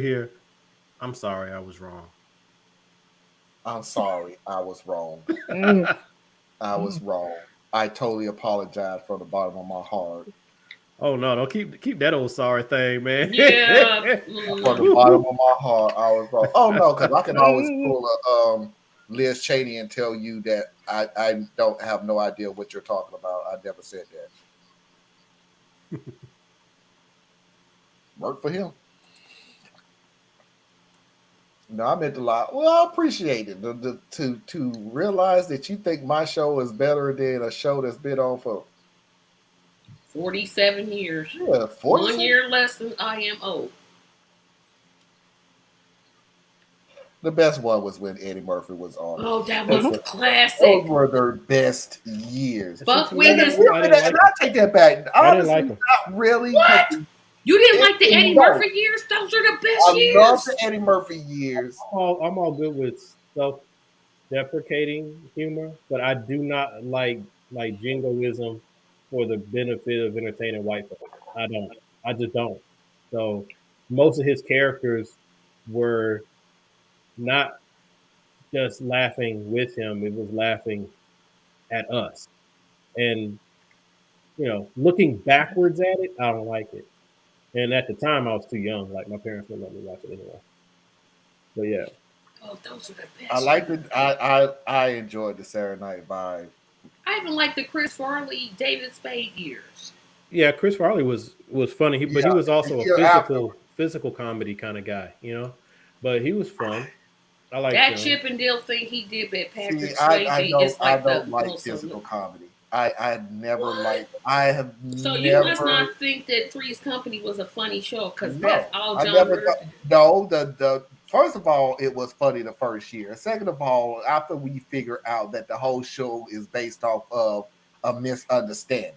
here. I'm sorry, I was wrong. I'm sorry, I was wrong. Mm, I was wrong. I totally apologize from the bottom of my heart. Oh no, don't keep that old sorry thing, man. yeah. From the Mm, bottom of my heart, I was wrong. Oh no, because I can always mm. pull a Liz Cheney and tell you that I don't have no idea what you're talking about. I never said that. Work for him. No, I meant a lot. Well, I appreciate it to realize that you think my show is better than a show that's been on for 47 years. 1 47. year less than I am old. The best one was when Eddie Murphy was on it. Oh, that That's was the, those classic. were their best years. See, Buck to with me, his. I didn't like I him. take that back. I didn't like Honestly, him. not really, because What? You didn't like the Eddie no, Murphy years? Those are the I best love the years. Eddie Murphy years. I'm all good with self-deprecating humor, but I do not like jingoism for the benefit of entertaining white folks. I don't. I just don't. So most of his characters were not just laughing with him; it was laughing at us. And looking backwards at it, I don't like it. And at the time, I was too young. Like my parents wouldn't let me watch it anyway. But yeah, Oh, those are the I best liked years. it. I enjoyed the Saturday Night Vibe. I even like the Chris Farley, David Spade years. yeah. Chris Farley was funny, but he Yeah, was the also a year after. physical comedy kind of guy. But he was fun. I liked That him. Chip and Dale thing he did with See, Patrick Swayze is I like the don't like most. physical comedy. I never What? liked. I have So you must never. not think that Three's Company was a funny show because that's No, all I John never. Hurt. No, the first of all, it was funny the first year. Second of all, after we figure out that the whole show is based off of a misunderstanding,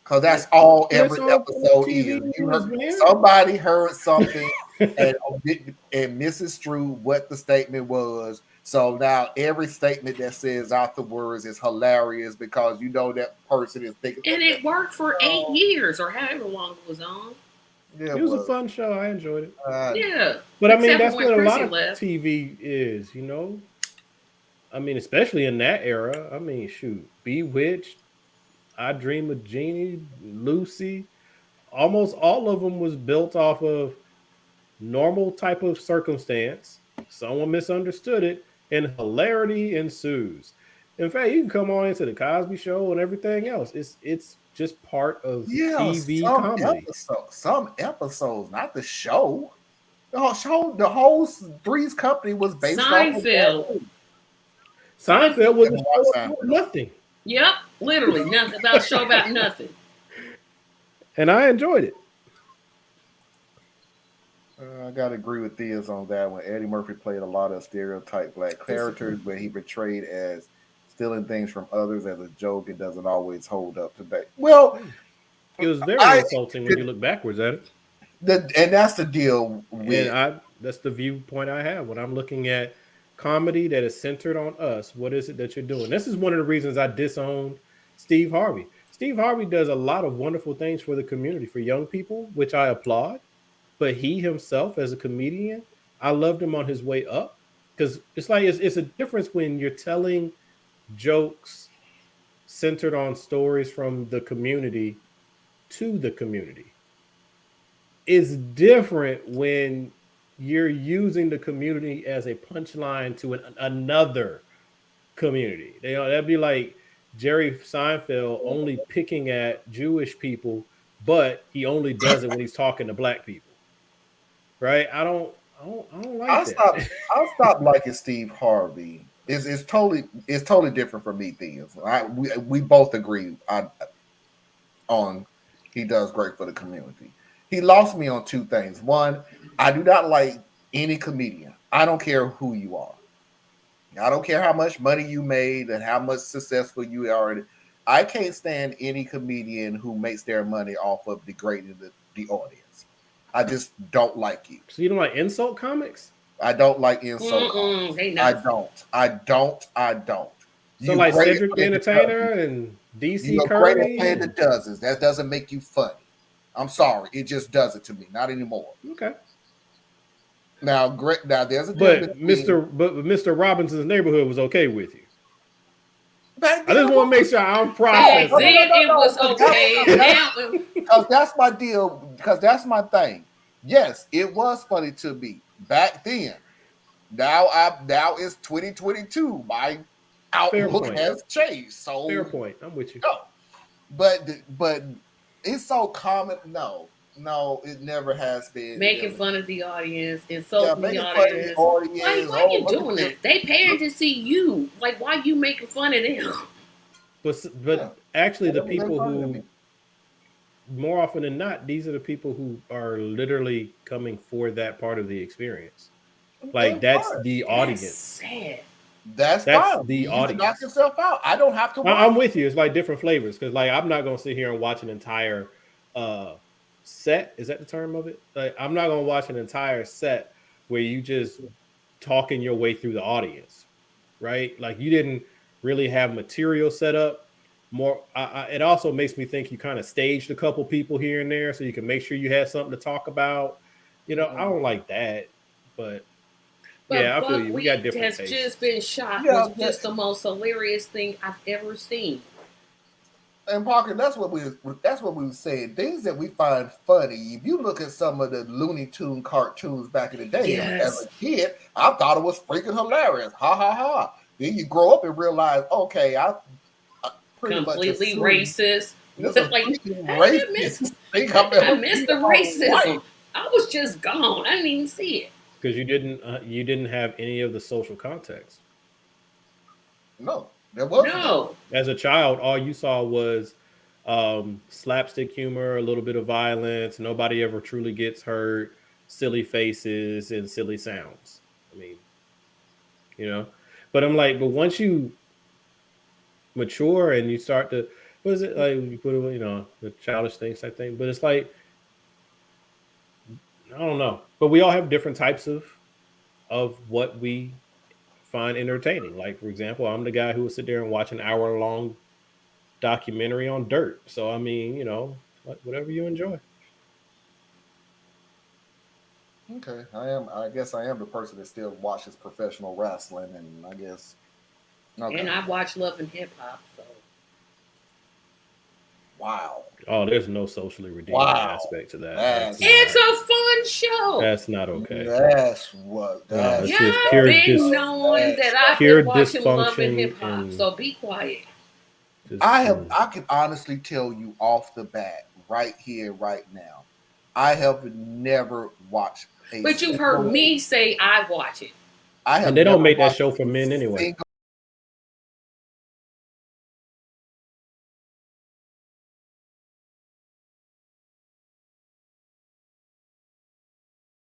because that's Like, all That's every all episode TV is. You is, heard man. somebody heard something and Mrs. Drew what the statement was. So now every statement that says afterwards is hilarious because you know that person is thinking, and it worked for eight oh, years or however long it was on. yeah, It it was a was. fun show. I enjoyed it. Yeah, But I mean, except for that's when what a lot Chrissy of left. TV is. I mean, especially in that era. I mean, shoot, Bewitched, I Dream of Jeannie, Lucy. Almost all of them was built off of normal type of circumstance. Someone misunderstood it, and hilarity ensues. In fact, you can come on into the Cosby Show and everything else. It's just part of Yeah, TV comedy. some episodes, not the show. The whole Three's Company was based off of Seinfeld. that. Seinfeld Seinfeld. was Never a show watched about Seinfeld. nothing, Yep, literally nothing about a show about nothing. and I enjoyed it. I gotta agree with Thea's on that one. Eddie Murphy played a lot of stereotype black characters, but he portrayed as stealing things from others as a joke and doesn't always hold up to that. Well, It was very I insulting when you look backwards at it. and that's the deal And with. that's the viewpoint I have when I'm looking at comedy that is centered on us. What is it that you're doing? This is one of the reasons I disowned Steve Harvey. Steve Harvey does a lot of wonderful things for the community, for young people, which I applaud. But he himself, as a comedian, I loved him on his way up because it's like it's a difference when you're telling jokes centered on stories from the community to the community. It's different when you're using the community as a punchline to another community. That'd be like Jerry Seinfeld only picking at Jewish people, but he only does it when he's talking to black people. Right? I don't like I that. stopped. I stopped liking Steve Harvey. It's totally different from me. Thea. We both agree on he does great for the community. He lost me on two things. One, I do not like any comedian. I don't care who you are. I don't care how much money you made and how much successful you are. I can't stand any comedian who makes their money off of degrading the audience. I just don't like you. So you don't like insult comics? I don't like insult comedy. Mm-mm, they I not funny. don't. I don't. I don't. So You like great at Cedric the playing the dozens. Entertainer and DC You are great at Curry playing the and dozens. That doesn't make you funny. I'm sorry. It just does it to me. Not anymore. okay. Now, great. Now, there's a But difference between Mr. Robinson's Neighborhood was okay with you. back I then. just want to make sure I'm Back processing. then it was No. okay. Now Because that's my deal. Because that's my thing. Yes, it was funny to me back then. Now it's 2022. My outlook point. has changed. So Fair point. I'm with you. no. But it's so common. No, it never has been. making fun of the audience, Yeah, insulting making the fun of the audience. audience. Why you look at doing this. that? They paying to see you. Like, why you making fun of them? But Yeah. actually, the Whatever they're people funny to who, me. more often than not, these are the people who are literally coming for that part of the experience. Like, that's fine. the That's audience. sad. That's That's fine. the You can knock audience. yourself out. I don't have to watch. I'm with you. It's like different flavors because, like, I'm not gonna sit here and watch an entire set. Is that the term of it? Like, I'm not gonna watch an entire set where you just talking your way through the audience, right? Like, you didn't really have material set up. More, it also makes me think you kind of staged a couple people here and there so you can make sure you had something to talk about. You know, I don't like that, but yeah, But I feel you. We got buckwheat different has tastes. just been shot Yeah, was just the most hilarious thing I've ever seen. And Parker, that's what we were saying. Things that we find funny. If you look at some of the Looney Tune cartoons back in the day, Yes. as a kid, I thought it was freaking hilarious. Ha ha ha. Then you grow up and realize, okay, I pretty Completely much racist. There's a Like, freaking I didn't miss, racist thing I missed the racism. White. I was just gone. I didn't even see it. Because you didn't have any of the social context. No, there wasn't. No. As a child, all you saw was slapstick humor, a little bit of violence. Nobody ever truly gets hurt. Silly faces and silly sounds. I mean, you know. But I'm like, but once you mature and you start to, what is it like? You put it, the childish things type thing. But it's like, I don't know. But we all have different types of what we find entertaining. Like, for example, I'm the guy who would sit there and watch an hour-long documentary on dirt. So, I mean, whatever you enjoy. Okay, I guess I am the person that still watches professional wrestling, and I guess. Okay. And I watch Love and Hip Hop. So. Wow. Oh, there's no socially redeeming aspect to that. It's a fun show. That's not okay. That's what. It's Y'all just pure been knowing that I've pure been watching Love and dysfunction Hip Hop. and So be quiet. I can honestly tell you off the bat, right here, right now, I have never watched. But you've heard me say I watch it. I have and they don't never make that watched show for men anyway.